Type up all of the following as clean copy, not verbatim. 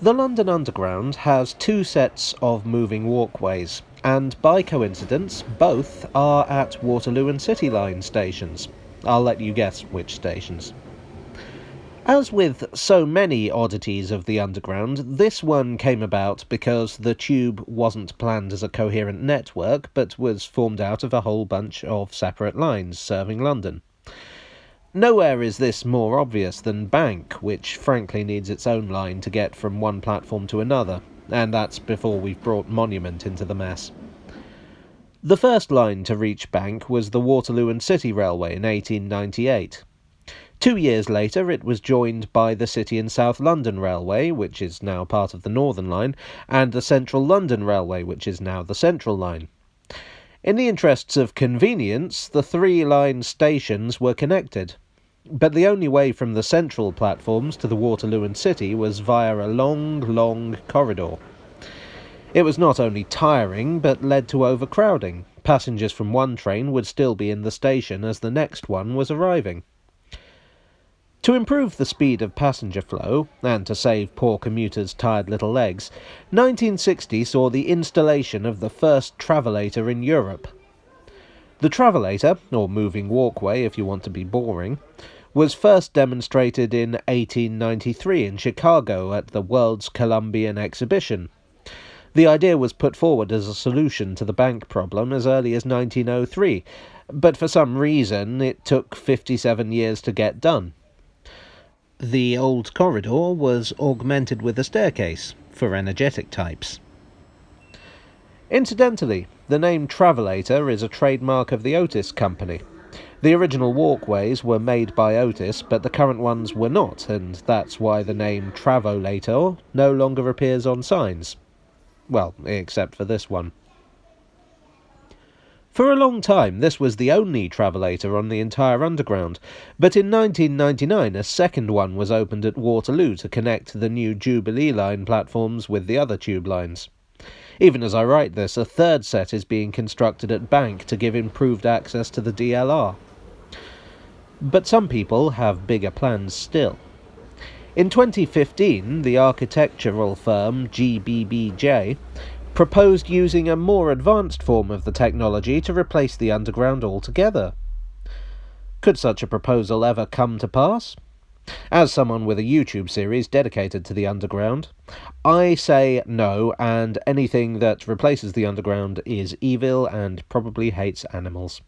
The London Underground has two sets of moving walkways, and by coincidence, both are at Waterloo and City Line stations. I'll let you guess which stations. As with so many oddities of the Underground, this one came about because the tube wasn't planned as a coherent network, but was formed out of a whole bunch of separate lines serving London. Nowhere is this more obvious than Bank, which frankly needs its own line to get from one platform to another, and that's before we've brought Monument into the mess. The first line to reach Bank was the Waterloo and City Railway in 1898. 2 years later it was joined by the City and South London Railway, which is now part of the Northern Line, and the Central London Railway, which is now the Central Line. In the interests of convenience, the three-line stations were connected, but the only way from the central platforms to the Waterloo and City was via a long corridor. It was not only tiring, but led to overcrowding. Passengers from one train would still be in the station as the next one was arriving. To improve the speed of passenger flow, and to save poor commuters' tired little legs, 1960 saw the installation of the first Travelator in Europe. The Travelator, or moving walkway if you want to be boring, was first demonstrated in 1893 in Chicago at the World's Columbian Exhibition. The idea was put forward as a solution to the bank problem as early as 1903, but for some reason it took 57 years to get done. The old corridor was augmented with a staircase for energetic types. Incidentally, the name Travelator is a trademark of the Otis Company. The original walkways were made by Otis, but the current ones were not, and that's why the name trav-o-lator no longer appears on signs. Well, except for this one. For a long time, this was the only Travelator on the entire Underground, but in 1999 a second one was opened at Waterloo to connect the new Jubilee Line platforms with the other tube lines. Even as I write this, a third set is being constructed at Bank to give improved access to the DLR. But some people have bigger plans still. In 2015, the architectural firm GBBJ proposed using a more advanced form of the technology to replace the Underground altogether. Could such a proposal ever come to pass? As someone with a YouTube series dedicated to the Underground, I say no, and anything that replaces the Underground is evil and probably hates animals.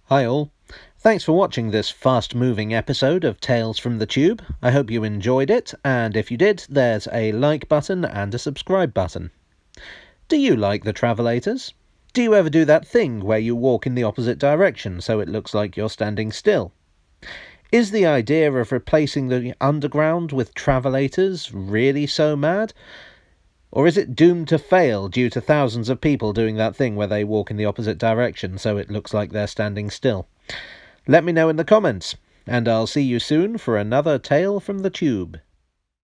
Hi all. Thanks for watching this fast-moving episode of Tales from the Tube. I hope you enjoyed it, and if you did, there's a like button and a subscribe button. Do you like the Travelators? Do you ever do that thing where you walk in the opposite direction so it looks like you're standing still? Is the idea of replacing the Underground with Travelators really so mad? Or is it doomed to fail due to thousands of people doing that thing where they walk in the opposite direction so it looks like they're standing still? Let me know in the comments, and I'll see you soon for another Tale from the Tube.